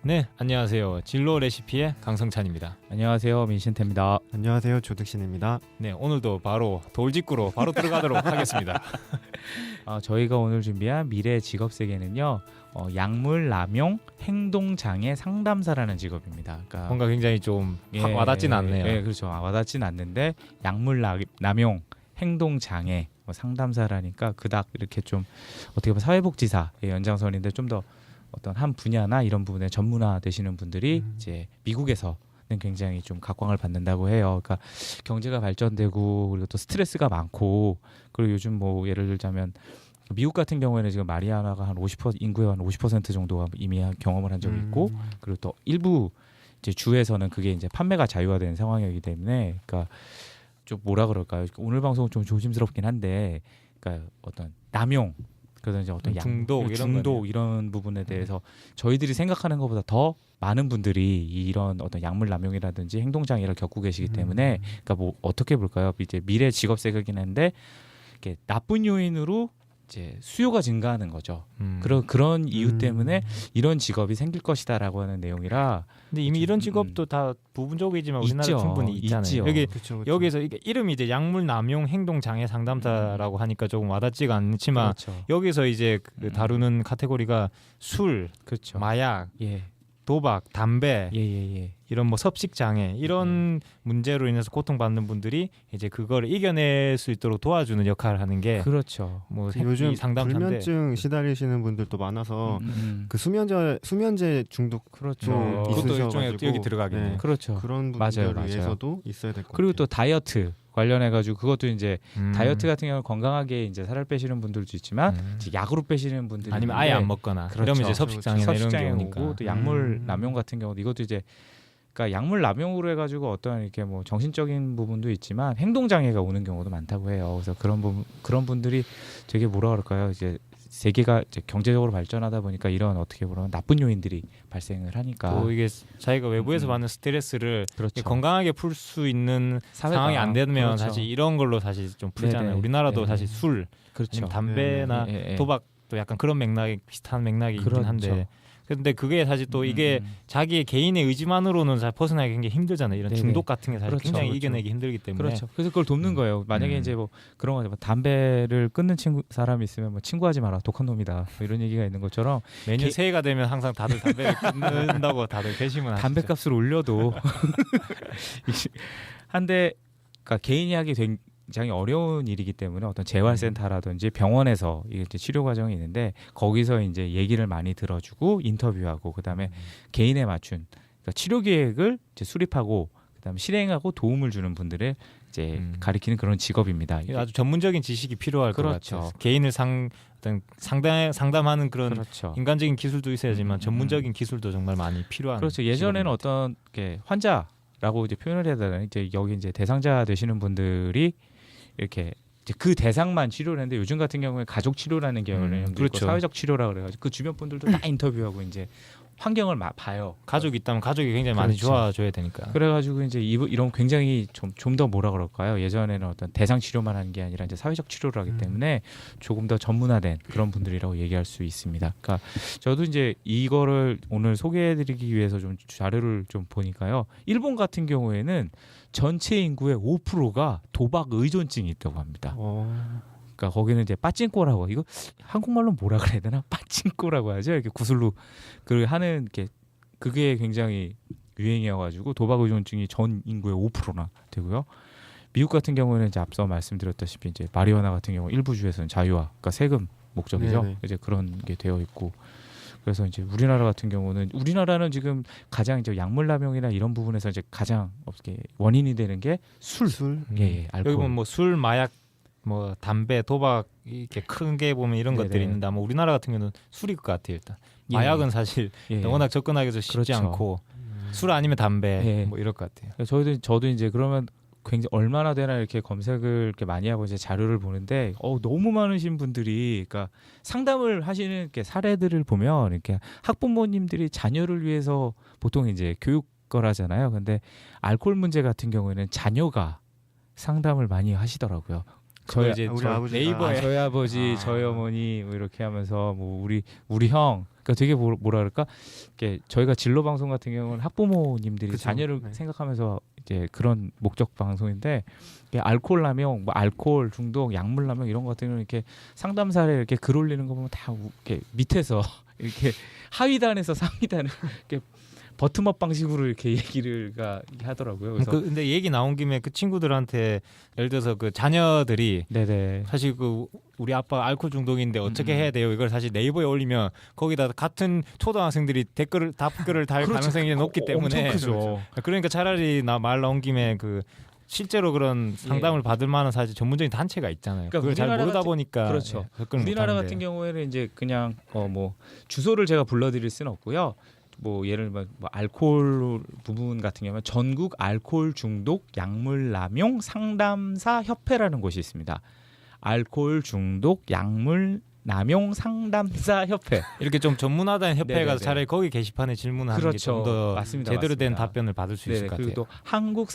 네, 안녕하세요. 진로 레시피의 강성찬입니다. 안녕하세요, 민신태입니다. 안녕하세요, 조득신입니다. 네, 오늘도 바로 돌직구로 바로 들어가도록 하겠습니다. 저희가 오늘 준비한 미래 직업 세계는요, 약물 남용 행동장애 상담사라는 직업입니다. 그러니까 뭔가 굉장히 좀 확 와닿진 않네요. 예, 그렇죠. 와닿진 않는데 약물 남용 행동장애 상담사라니까 그닥 이렇게 좀 어떻게 보면 사회복지사의 연장선인데 좀 더 어떤 한 분야나 이런 부분에 전문화 되시는 분들이 이제 미국에서는 굉장히 좀 각광을 받는다고 해요. 그러니까 경제가 발전되고 그리고 또 스트레스가 많고 그리고 요즘 뭐 예를 들자면 미국 같은 경우에는 지금 마리아나가 한 50% 인구의 한 50% 정도가 이미 경험을 한 적이 있고 그리고 또 일부 이제 주에서는 그게 이제 판매가 자유화된 상황이기 때문에 그러니까 좀 뭐라 그럴까요? 오늘 방송은 좀 조심스럽긴 한데 그러니까 어떤 남용 그래서 이제 어떤 중독 이런 부분에 대해서 저희들이 생각하는 것보다 더 많은 분들이 이런 어떤 약물 남용이라든지 행동 장애를 겪고 계시기 때문에 그러니까 뭐 어떻게 볼까요? 이제 미래 직업 세계긴 한데 이렇게 나쁜 요인으로 이제 수요가 증가하는 거죠. 그런 이유 때문에 이런 직업이 생길 것이다라고 하는 내용이라. 근데 이미 이런 직업도 다 부분적이지만 우리나라에 충분히 있잖아요. 그쵸. 여기서 이게 이름이 이제 약물 남용 행동 장애 상담사라고 하니까 조금 와닿지가 않지만 그렇죠. 여기서 이제 그 다루는 카테고리가 술, 그렇죠. 마약, 예. 도박, 담배, 예. 이런 뭐 섭식 장애 이런 문제로 인해서 고통받는 분들이 이제 그걸 이겨낼 수 있도록 도와주는 역할을 하는 게 그렇죠. 뭐 요즘 상담사인데 불면증 시달리시는 분들도 많아서 그 수면제 중독 그렇죠. 그것도 있으셔가지고 일종의 여기 들어가겠네요. 그렇죠. 그런 분들을 맞아요. 위해서도 있어야 될 것 같아요. 그리고 또 다이어트 관련해가지고 그것도 이제 다이어트 같은 경우는 건강하게 이제 살을 빼시는 분들도 있지만 이제 약으로 빼시는 분들이 아니면 아예 안 먹거나 그렇죠. 이러면 이제 섭식 장애나 이런 섭식장애 경우니까 오고 또 약물 남용 같은 경우도 이것도 이제 그러니까 약물 남용으로 해가지고 어떤 이렇게 뭐 정신적인 부분도 있지만 행동 장애가 오는 경우도 많다고 해요. 그래서 그런 분들이 되게 뭐라 그럴까요? 이제 세계가 이제 경제적으로 발전하다 보니까 이런 어떻게 보면 나쁜 요인들이 발생을 하니까 또 이게 자기가 외부에서 받는 스트레스를 그렇죠. 건강하게 풀 수 있는 사회가, 상황이 안 되면 그렇죠. 사실 이런 걸로 사실 좀 풀잖아요. 네네. 우리나라도 네네. 사실 술, 그렇죠. 아니면 담배나 예. 도박도 약간 그런 맥락이 비슷한 맥락이 있긴 그렇죠. 한데 근데 그게 사실 또 이게 자기의 개인의 의지만으로는 잘 벗어나기 굉장히 힘들잖아요. 이런 네네. 중독 같은 게 사실 그렇죠. 굉장히 그렇죠. 이겨내기 힘들기 때문에 그렇죠. 그래서 그걸 돕는 거예요. 만약에 이제 뭐 그런 거죠. 뭐 담배를 끊는 사람이 있으면 뭐 친구하지 마라, 독한 놈이다. 뭐 이런 얘기가 있는 것처럼 매년 새해가 되면 항상 다들 담배를 끊는다고 다들 결심을 하시죠. 담배값을 올려도 한데 그러니까 개인이 하기 굉장히 어려운 일이기 때문에 어떤 재활센터라든지 병원에서 이제 치료 과정이 있는데 거기서 이제 얘기를 많이 들어주고 인터뷰하고 그다음에 개인에 맞춘 그러니까 치료 계획을 이제 수립하고 그다음에 실행하고 도움을 주는 분들을 이제 가리키는 그런 직업입니다. 아주 전문적인 지식이 필요할 그렇죠. 것 같아요. 개인을 어떤 상담하는 그런 그렇죠. 인간적인 기술도 있어야지만 전문적인 기술도 정말 많이 필요한. 그렇죠. 예전에는 어떤 게 환자라고 이제 표현을 해야 되나 이제 여기 이제 대상자 되시는 분들이 이렇게 이제 그 대상만 치료를 했는데 요즘 같은 경우에 가족 치료라는 개념도 그렇죠. 있고 사회적 치료라 그래가지고 그 주변 분들도 다 인터뷰하고 이제 환경을 봐요. 가족이 있다면 가족이 굉장히 많이 그렇죠. 좋아줘야 되니까. 그래가지고 이제 이런 굉장히 좀 더 뭐라 그럴까요? 예전에는 어떤 대상 치료만 하는 게 아니라 이제 사회적 치료를 하기 때문에 조금 더 전문화된 그런 분들이라고 얘기할 수 있습니다. 그러니까 저도 이제 이거를 오늘 소개해드리기 위해서 좀 자료를 좀 보니까요. 일본 같은 경우에는 전체 인구의 5%가 도박 의존증이 있다고 합니다. 그러니까 거기는 이제 빠찡꼬라고 이거 한국말로 뭐라 그래야 되나? 빠찡꼬라고 하죠. 이렇게 구슬로 그 하는 게 그게 굉장히 유행이어가지고 도박 의존증이 전 인구의 5%나 되고요. 미국 같은 경우에는 이제 앞서 말씀드렸다시피 이제 마리화나 같은 경우 일부 주에서는 자유화, 그러니까 세금 목적이죠. 네네. 이제 그런 게 되어 있고. 그래서 이제 우리나라 같은 경우는 우리나라는 지금 가장 이제 약물 남용이나 이런 부분에서 이제 가장 어떻게 원인이 되는 게 술, 예, 알코올. 여기 보면 뭐 술, 마약, 뭐 담배, 도박 이렇게 큰 게 보면 이런 네네. 것들이 있는데 아마 우리나라 같은 경우는 술일 것 같아요. 일단 예. 마약은 사실 예. 워낙 접근하기도 쉽지 그렇죠. 않고 술 아니면 담배 예. 뭐 이럴 것 같아요. 저도 이제 그러면 굉장히 얼마나 되나 이렇게 검색을 이렇게 많이 하고 이제 자료를 보는데 너무 많으신 분들이 그러니까 상담을 하시는 이렇게 사례들을 보면 이렇게 학부모님들이 자녀를 위해서 보통 이제 교육을 하잖아요. 근데 알코올 문제 같은 경우에는 자녀가 상담을 많이 하시더라고요. 저희 이제 우리 아버지가 네이버에 저희 아버지, 저희 어머니 뭐 이렇게 하면서 뭐 우리 형 그러니까 되게 뭐라 그럴까? 이게 저희가 진로 방송 같은 경우는 학부모님들이 그쵸. 자녀를 네. 생각하면서 이제 그런 목적 방송인데 이게 알코올 남용, 뭐 알코올 중독, 약물 남용 이런 것 같은 경우는 이렇게 상담사에 이렇게 글 올리는 거 보면 다 이렇게 밑에서 이렇게 하위단에서 상위단을 이렇게 버텀업 방식으로 이렇게 얘기를 하더라고요. 그래서 근데 얘기 나온 김에 그 친구들한테 예를 들어서 그 자녀들이 네네. 사실 그 우리 아빠 알코올 중독인데 어떻게 해야 돼요? 이걸 사실 네이버에 올리면 거기다 같은 초등학생들이 답글을 달 그렇죠. 가능성이 높기 때문에 엄청 크죠. 그러니까 차라리 말 나온 김에 그 실제로 그런 상담을 받을 만한 사실 전문적인 단체가 있잖아요. 그러니까 그걸 잘 우리나라 모르다 같은- 보니까 그렇죠. 접근을 우리나라 못하는데. 같은 경우에는 이제 그냥 뭐 주소를 제가 불러드릴 수는 없고요. 뭐 예를 들면 뭐 알코올 부분 같은 경우는 전국 알코올 중독 약물 남용 상담사 협회라는 곳이 있습니다. 알코올 중독 약물 남용 상담사 협회. 이렇게 좀 전문화된 협회에 네네네. 가서 차라리 거기 게시판에 질문하는 게 좀 그렇죠. 더 맞습니다. 제대로 된 맞습니다. 답변을 받을 수 있을 네, 것 그리고 같아요. 또 한국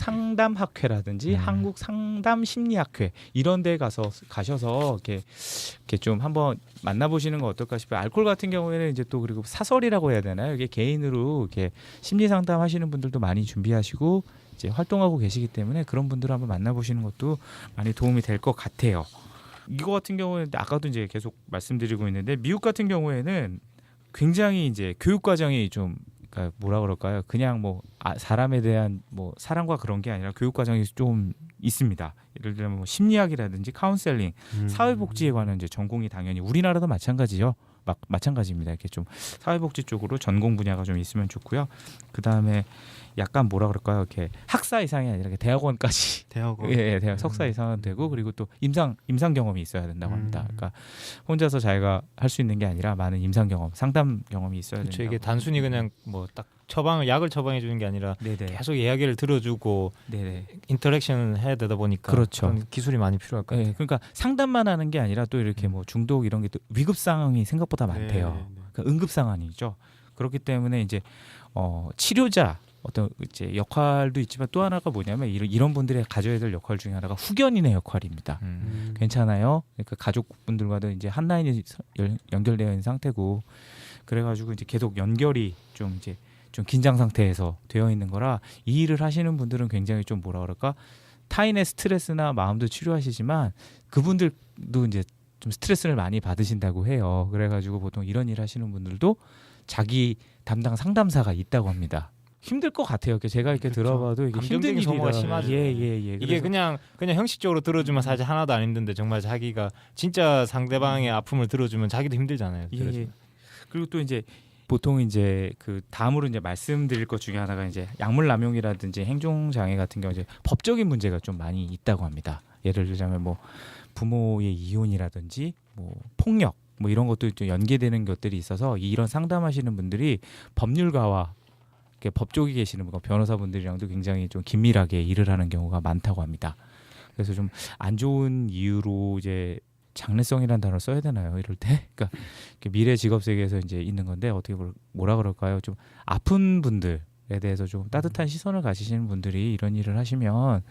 상담학회라든지 한국 상담 심리학회 이런 데 가셔서 이렇게 좀 한번 만나보시는 건 어떨까 싶어요. 알코올 같은 경우에는 이제 또 그리고 사설이라고 해야 되나요? 이게 개인으로 이렇게 심리 상담하시는 분들도 많이 준비하시고 이제 활동하고 계시기 때문에 그런 분들을 한번 만나보시는 것도 많이 도움이 될 것 같아요. 이거 같은 경우에는 아까도 이제 계속 말씀드리고 있는데 미국 같은 경우에는 굉장히 이제 교육 과정이 좀 그러니까 뭐라 그럴까요? 그냥 뭐 사람에 대한 뭐 사랑과 그런 게 아니라 교육 과정이 좀 있습니다. 예를 들면 뭐 심리학이라든지 카운셀링, 사회복지에 관한 이제 전공이 당연히 우리나라도 마찬가지죠. 마찬가지입니다. 이렇게 좀 사회복지 쪽으로 전공 분야가 좀 있으면 좋고요. 그 다음에 약간 뭐라 그럴까요? 이렇게 학사 이상이 아니라 이렇게 대학원까지 대학원. 예, 대학 석사 이상은 되고 그리고 또 임상 경험이 있어야 된다고 합니다. 그러니까 혼자서 자기가 할 수 있는 게 아니라 많은 임상 경험, 상담 경험이 있어야 그렇죠. 된다. 이게 단순히 그냥 뭐 딱 약을 처방해 주는 게 아니라 네네, 계속 이야기를 들어주고 네네. 인터랙션을 해야 되다 보니까 그렇죠. 그런 기술이 많이 필요할 것 같아요. 예, 그러니까 상담만 하는 게 아니라 또 이렇게 뭐 중독 이런 게 또 위급 상황이 생각보다 많대요. 네, 네. 그러니까 응급 상황이죠. 그렇기 때문에 이제 치료자 어떤 이제 역할도 있지만 또 하나가 뭐냐면 이런 분들이 가져야 될 역할 중에 하나가 후견인의 역할입니다. 괜찮아요. 그러니까 가족분들과도 이제 한 라인이 연결되어 있는 상태고 그래가지고 이제 계속 연결이 좀 긴장 상태에서 되어 있는 거라 이 일을 하시는 분들은 굉장히 좀 뭐라 그럴까 타인의 스트레스나 마음도 치료하시지만 그분들도 이제 좀 스트레스를 많이 받으신다고 해요. 그래가지고 보통 이런 일 하시는 분들도 자기 담당 상담사가 있다고 합니다. 힘들 것 같아요. 제가 이렇게 그렇죠. 들어봐도 이게 힘든 감정적인 소모가 일이라. 심하죠. 예. 이게 그냥 형식적으로 들어주면 사실 하나도 안 힘든데 정말 자기가 진짜 상대방의 아픔을 들어주면 자기도 힘들잖아요. 예. 그리고 또 이제 보통 이제 그 다음으로 이제 말씀드릴 것 중에 하나가 이제 약물 남용이라든지 행동 장애 같은 경우 이제 법적인 문제가 좀 많이 있다고 합니다. 예를 들자면 뭐 부모의 이혼이라든지 뭐 폭력 뭐 이런 것도 좀 연계되는 것들이 있어서 이런 상담하시는 분들이 법률가와 법 쪽에 계시는 변호사분들이랑도 굉장히 좀 긴밀하게 일을 하는 경우가 많다고 합니다. 그래서 좀 안 좋은 이유로 이제 장래성이라는 단어를 써야 되나요? 이럴 때, 그러니까 미래 직업 세계에서 이제 있는 건데 어떻게 뭐라 그럴까요? 좀 아픈 분들에 대해서 좀 따뜻한 시선을 가지시는 분들이 이런 일을 하시면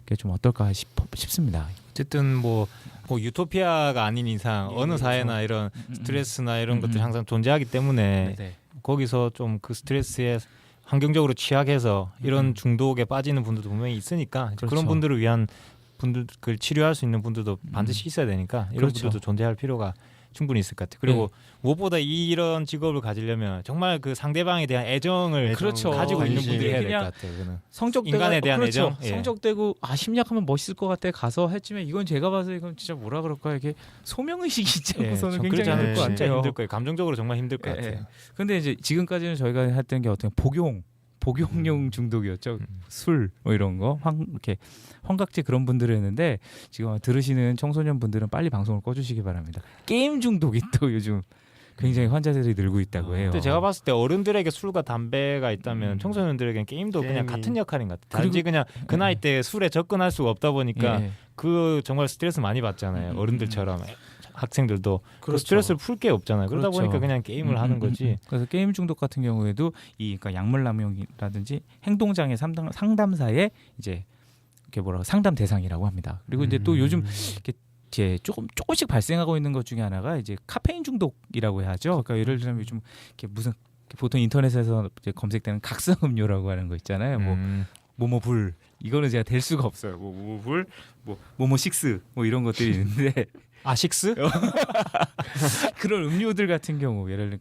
그게 좀 어떨까 싶습니다. 어쨌든 뭐 유토피아가 아닌 이상 어느 사회나 이런 스트레스나 이런 것들이 항상 존재하기 때문에 네네. 거기서 좀 그 스트레스에 환경적으로 취약해서 이런 중독에 빠지는 분들도 분명히 있으니까 그렇죠. 그런 분들을 위한 분들 치료할 수 있는 분들도 반드시 있어야 되니까 이런 그렇죠. 분들도 존재할 필요가 충분히 있을 것 같아요. 그리고 무엇보다 이런 직업을 가지려면 정말 그 상대방에 대한 애정을 그렇죠. 가지고 있는 관심. 분들이 해야 될 그냥 것 같아요. 그는. 성적대가 인간에 대한 그렇죠. 애정? 예. 성적대고 심리학하면 멋있을 것 같아 가서 했지만 이건 제가 봐서 이건 진짜 뭐라 그럴까 이게 소명의식이 있지 않고서는 그렇지 굉장히 힘들 것 진짜 같아요. 힘들 거예요. 감정적으로 정말 힘들 것 같아요. 근데 이제 지금까지는 저희가 했던 게 어떤 복용용 중독이었죠. 술 뭐 이런 거 이렇게 환각제 그런 분들을 했는데 지금 들으시는 청소년 분들은 빨리 방송을 꺼주시기 바랍니다. 게임 중독이 또 요즘 굉장히 환자들이 늘고 있다고 해요. 근데 제가 봤을 때 어른들에게 술과 담배가 있다면 청소년들에게는 게임도 그냥 게임이. 같은 역할인 것 같아요. 단지 그냥 그 나이 때 술에 접근할 수가 없다 보니까 예. 그 정말 스트레스 많이 받잖아요. 어른들처럼 학생들도 그 그렇죠. 스트레스를 풀 게 없잖아요. 그러다 그렇죠. 보니까 그냥 게임을 하는 거지. 그래서 게임 중독 같은 경우에도 그러니까 약물 남용이라든지 행동장애 상담사의 이제 이렇게 상담 대상이라고 합니다. 그리고 이제 또 요즘 이렇게 이제 조금씩 발생하고 있는 것 중에 하나가 이제 카페인 중독이라고 하죠. 그러니까 예를 들면 요즘 이렇게 무슨 보통 인터넷에서 이제 검색되는 각성 음료라고 하는 거 있잖아요. 뭐 모모불 이거는 제가 될 수가 없어요. 뭐 모모불, 뭐 모모식스 뭐 이런 것들이 있는데 아식스? 그런 음료들 같은 경우 예를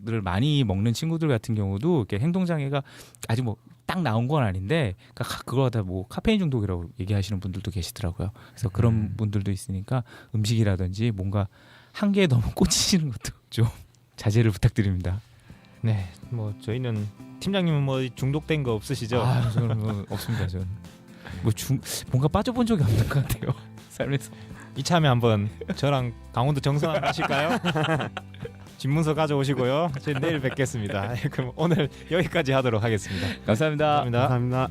들을 많이 먹는 친구들 같은 경우도 이렇게 행동 장애가 아직 뭐 딱 나온 건 아닌데 그거 다 뭐 카페인 중독이라고 얘기하시는 분들도 계시더라고요. 그래서 그런 분들도 있으니까 음식이라든지 뭔가 한계에 너무 꽂히시는 것도 좀 자제를 부탁드립니다. 네, 뭐 저희는 팀장님은 뭐 중독된 거 없으시죠? 아, 저는 뭐 없습니다. 저는 뭔가 빠져본 적이 없는 것 같아요. 삶에서. 이참에 한번 저랑 강원도 정선 하실까요? 집문서 가져오시고요. 저희 내일 뵙겠습니다. 그럼 오늘 여기까지 하도록 하겠습니다. 감사합니다. 감사합니다.